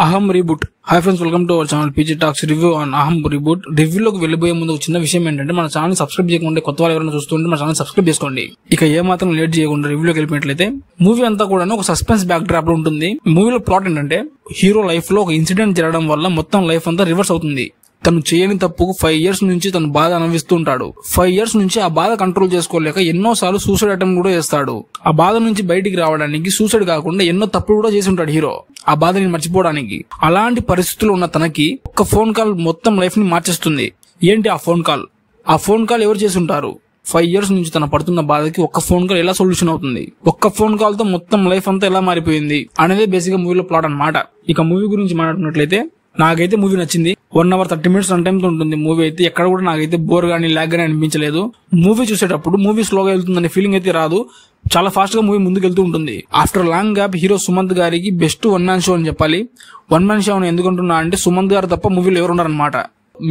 అహం reboot. Hi friends, welcome to our channel PG talks review on అహం reboot. రివ్యూలోకి వెళ్ళిపోయే ముందు ఒక చిన్న విషయం ఏంటంటే, మన ఛానల్ సబ్స్క్రైబ్ చేయకుండా కొత్త వాళ్ళు ఎవరైనా చూస్తుంటే మన ఛానల్ సబ్స్క్రైబ్ చేసుకోండి. ఇక ఏ మాత్రం లేట్ చేయకుండా రివ్యూలోకి వెళ్ళినట్లయితే, మూవీ అంతా కూడా ఒక సస్పెన్స్ బ్యాక్ డ్రాప్ లో ఉంటుంది. మూవీలో ప్లాట్ ఏంటంటే, హీరో లైఫ్ లో ఒక ఇన్సిడెంట్ జరగడం వల్ల మొత్తం లైఫ్ అంతా రివర్స్ అవుతుంది. తను చేయని తప్పుకు 5 years నుంచి తను బాధ అనుభవిస్తూ ఉంటాడు. 5 years నుంచి ఆ బాధ కంట్రోల్ చేసుకోలేక ఎన్నోసార్లు సూసైడ్ అటెంప్ట్ కూడా చేస్తాడు. ఆ బాధ నుంచి బయటికి రావడానికి సూసైడ్ కాకుండా ఎన్నో తప్పులు కూడా చేసి ఉంటాడు హీరో, ఆ బాధని మర్చిపోవడానికి. అలాంటి పరిస్థితుల్లో ఉన్న తనకి ఒక్క ఫోన్ కాల్ మొత్తం లైఫ్ ని మార్చేస్తుంది. ఏంటి ఆ ఫోన్ కాల్? ఆ ఫోన్ కాల్ ఎవరు చేసి ఉంటారు? 5 years నుంచి తన పడుతున్న బాధకి ఒక్క ఫోన్ కాల్ ఎలా సొల్యూషన్ అవుతుంది? ఒక్క ఫోన్ కాల్ తో మొత్తం లైఫ్ అంతా ఎలా మారిపోయింది అనేది బేసిక్ గా మూవీలో ప్లాట్ అన్నమాట. ఇక మూవీ గురించి మాట్లాడుకున్నట్లయితే, నాకైతే మూవీ నచ్చింది. 1 hour 30 minutes రన్ టైమ్ తో ఉంటుంది మూవీ అయితే. ఎక్కడ కూడా నాకైతే బోర్ గానీ లాగ్ గానీ అనిపించలేదు. మూవీ చూసేటప్పుడు మూవీ స్లోగా వెళ్తుందనే ఫీలింగ్ అయితే రాదు. చాలా ఫాస్ట్ గా మూవీ ముందుకు వెళ్తూ ఉంటుంది. After long gap hero Sumanth గారికి బెస్ట్ 1 man షో అని చెప్పాలి. 1 man షో అని ఎందుకంటున్నా అంటే, సుమంత్ గారు తప్ప మూవీలో ఎవరు ఉన్నారనమాట.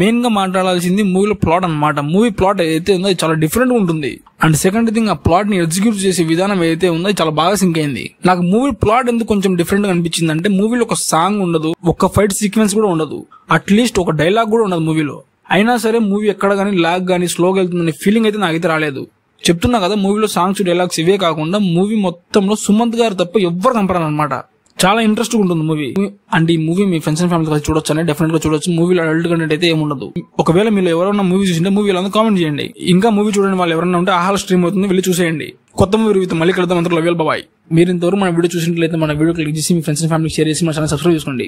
మెయిన్ గా మాట్లాడాల్సింది మూవీలో ప్లాట్ అన్నమాట. మూవీ ప్లాట్ ఏదైతే ఉందో అది చాలా డిఫరెంట్ గా ఉంటుంది. అండ్ సెకండ్ థింగ్, ఆ ప్లాట్ ని ఎగ్జిక్యూట్ చేసే విధానం ఏదైతే ఉందో అది చాలా బాగా సింక్ అయింది. నాకు మూవీ ప్లాట్ ఎందుకు కొంచెం డిఫరెంట్ గా అనిపించింది అంటే, మూవీలో ఒక సాంగ్ ఉండదు, ఒక ఫైట్ సీక్వెన్స్ కూడా ఉండదు, అట్లీస్ట్ ఒక డైలాగ్ కూడా ఉండదు మూవీలో. అయినా సరే మూవీ ఎక్కడ గానీ లాగ్ గానీ స్లోగా వెళ్తుందనే ఫీలింగ్ అయితే నాకైతే రాలేదు. చెప్తున్నా కదా, మూవీలో సాంగ్స్ డైలాగ్స్ ఇవే కాకుండా మూవీ మొత్తంలో సుమంత్ గారు తప్ప ఎవ్వరు కంపరారు అనమాట. చాలా ఇంట్రెస్ట్ ఉంటుంది మూవీ. అండ్ ఈ movie me friends and family కలిసి చూడొచ్చు అని డెఫినెట్ గా చూడొచ్చు. మూవీలో అడల్ట్ కంటెంట్ అయితే ఏముండదు. ఒకవేళ మీరు ఎవరైనా మూవీ చూసింటే మూవీలో కామెంట్ చేయండి. ఇంకా మూవీ చూడండి వాళ్ళు ఎవరైనా ఉంటే ఆహాల స్ట్రీమ్ అవుతుంది, వెళ్ళి చూసేయండి. కొత్త మూవీ రివ్యూతో మళ్ళీ కలుద్దాం. అందరూ లవ్ బాయ్. మీరు ఇంతవరకు మన వీడియో చూసినట్లయితే మన వీడియో క్లిక్ చేసి మీ ఫ్రెండ్స్ అండ్ ఫ్యామిలీ షేర్ చేసి మన ఛానల్ సబ్స్క్రైబ్ చేసుకోండి.